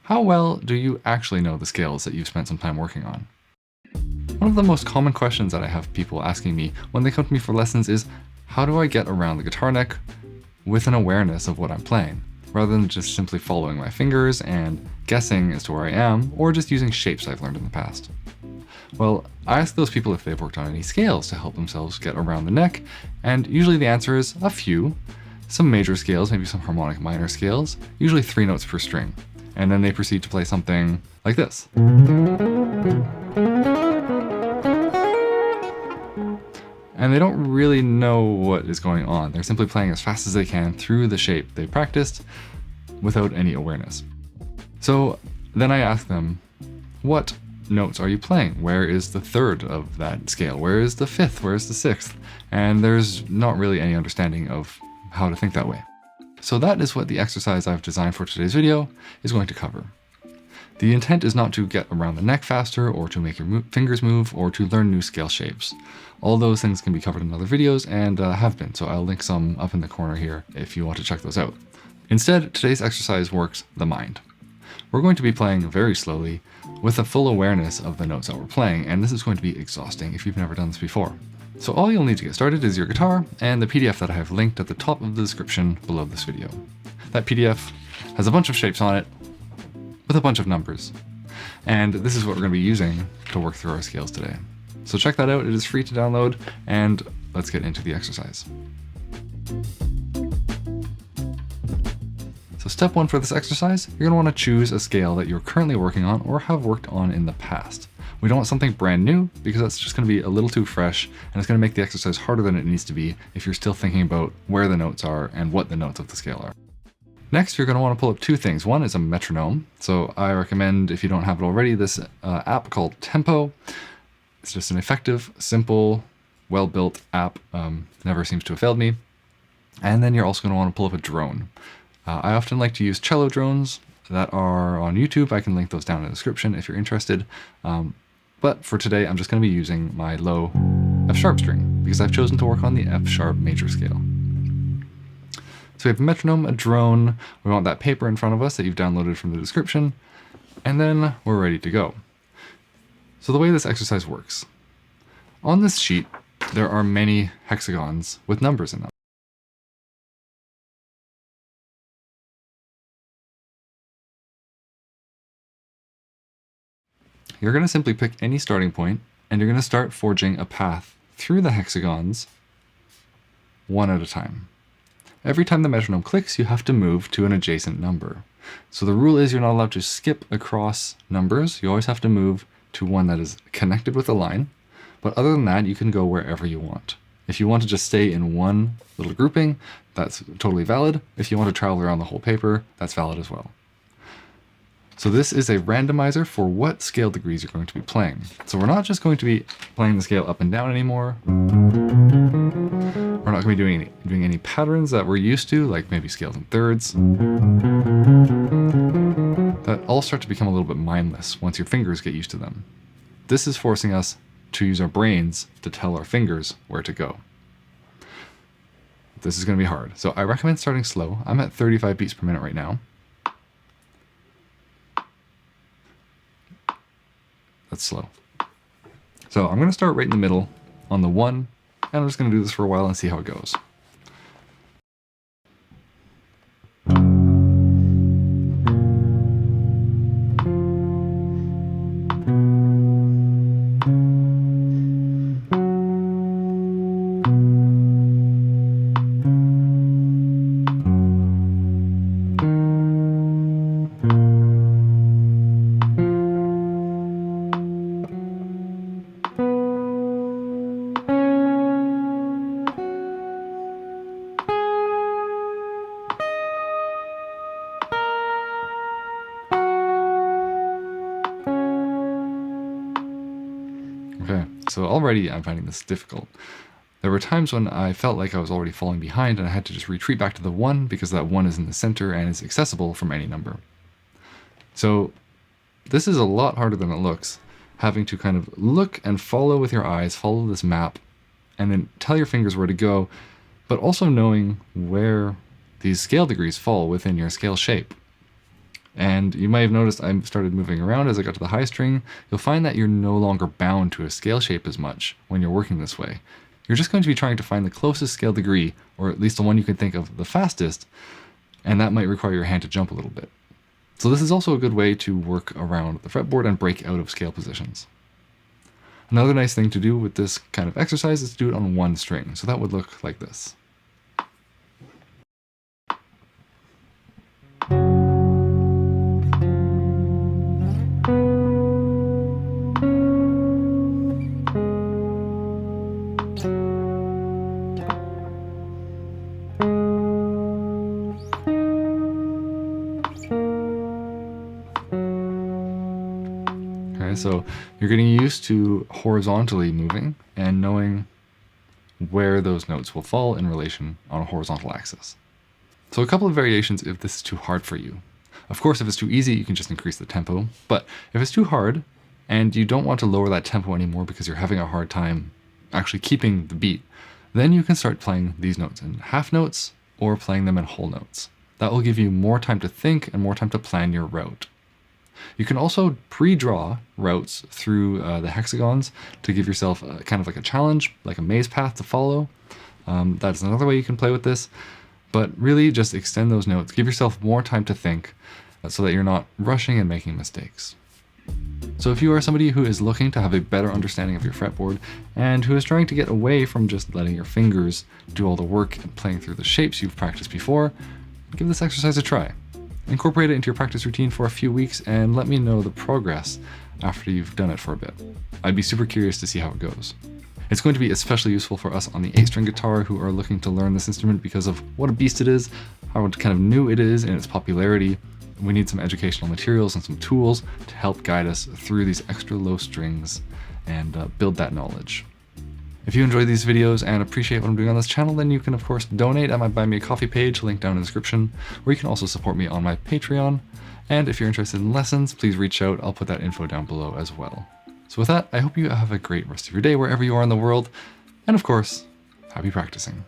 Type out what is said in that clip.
How well do you actually know the scales that you've spent some time working on? One of the most common questions that I have people asking me when they come to me for lessons is, how do I get around the guitar neck with an awareness of what I'm playing, rather than just simply following my fingers and guessing as to where I am, or just using shapes I've learned in the past? Well, I ask those people if they've worked on any scales to help themselves get around the neck, and usually the answer is a few. Some major scales, maybe some harmonic minor scales, usually 3 notes per string. And then they proceed to play something like this. And they don't really know what is going on. They're simply playing as fast as they can through the shape they practiced without any awareness. So then I ask them, what notes are you playing? Where is the 3rd of that scale? Where is the 5th? Where is the 6th? And there's not really any understanding of how to think that way. So that is what the exercise I've designed for today's video is going to cover. The intent is not to get around the neck faster, or to make your fingers move, or to learn new scale shapes. All those things can be covered in other videos, and have been, so I'll link some up in the corner here if you want to check those out. Instead, today's exercise works the mind. We're going to be playing very slowly with a full awareness of the notes that we're playing, and this is going to be exhausting if you've never done this before. So all you'll need to get started is your guitar and the PDF that I have linked at the top of the description below this video. That PDF has a bunch of shapes on it with a bunch of numbers. And this is what we're going to be using to work through our scales today. So check that out, it is free to download, and let's get into the exercise. So step 1 for this exercise, you're going to want to choose a scale that you're currently working on or have worked on in the past. We don't want something brand new, because that's just going to be a little too fresh, and it's going to make the exercise harder than it needs to be if you're still thinking about where the notes are and what the notes of the scale are. Next, you're going to want to pull up 2 things. One is a metronome. So I recommend, if you don't have it already, this app called Tempo. It's just an effective, simple, well-built app. Never seems to have failed me. And then you're also going to want to pull up a drone. I often like to use cello drones that are on YouTube. I can link those down in the description if you're interested. But for today, I'm just going to be using my low F sharp string, because I've chosen to work on the F sharp major scale. So we have a metronome, a drone, we want that paper in front of us that you've downloaded from the description, and then we're ready to go. So the way this exercise works. On this sheet, there are many hexagons with numbers in them. You're going to simply pick any starting point, and you're going to start forging a path through the hexagons one at a time. Every time the metronome clicks, you have to move to an adjacent number. So the rule is you're not allowed to skip across numbers. You always have to move to one that is connected with a line. But other than that, you can go wherever you want. If you want to just stay in one little grouping, that's totally valid. If you want to travel around the whole paper, that's valid as well. So this is a randomizer for what scale degrees you're going to be playing. So we're not just going to be playing the scale up and down anymore. We're not going to be doing any patterns that we're used to, like maybe scales in thirds. That all start to become a little bit mindless once your fingers get used to them. This is forcing us to use our brains to tell our fingers where to go. This is going to be hard. So I recommend starting slow. I'm at 35 beats per minute right now. That's slow. So I'm going to start right in the middle on the 1, and I'm just going to do this for a while and see how it goes. Okay, so already I'm finding this difficult. There were times when I felt like I was already falling behind and I had to just retreat back to the 1 because that 1 is in the center and is accessible from any number. So this is a lot harder than it looks, having to kind of look and follow with your eyes, follow this map, and then tell your fingers where to go, but also knowing where these scale degrees fall within your scale shape. And you might have noticed I started moving around as I got to the high string. You'll find that you're no longer bound to a scale shape as much when you're working this way. You're just going to be trying to find the closest scale degree, or at least the one you can think of the fastest, and that might require your hand to jump a little bit. So this is also a good way to work around the fretboard and break out of scale positions. Another nice thing to do with this kind of exercise is to do it on one string. So that would look like this. So you're getting used to horizontally moving and knowing where those notes will fall in relation on a horizontal axis. So a couple of variations if this is too hard for you. Of course, if it's too easy, you can just increase the tempo. But if it's too hard and you don't want to lower that tempo anymore because you're having a hard time actually keeping the beat, then you can start playing these notes in half notes or playing them in whole notes. That will give you more time to think and more time to plan your route. You can also pre-draw routes through the hexagons to give yourself kind of like a challenge, like a maze path to follow. That's another way you can play with this, but really just extend those notes. Give yourself more time to think so that you're not rushing and making mistakes. So if you are somebody who is looking to have a better understanding of your fretboard and who is trying to get away from just letting your fingers do all the work and playing through the shapes you've practiced before, give this exercise a try. Incorporate it into your practice routine for a few weeks and let me know the progress after you've done it for a bit. I'd be super curious to see how it goes. It's going to be especially useful for us on the 8-string guitar who are looking to learn this instrument because of what a beast it is, how kind of new it is in its popularity. We need some educational materials and some tools to help guide us through these extra low strings and build that knowledge. If you enjoy these videos and appreciate what I'm doing on this channel, then you can of course donate at my Buy Me a Coffee page, link down in the description, or you can also support me on my Patreon. And if you're interested in lessons, please reach out. I'll put that info down below as well. So with that, I hope you have a great rest of your day wherever you are in the world. And of course, happy practicing.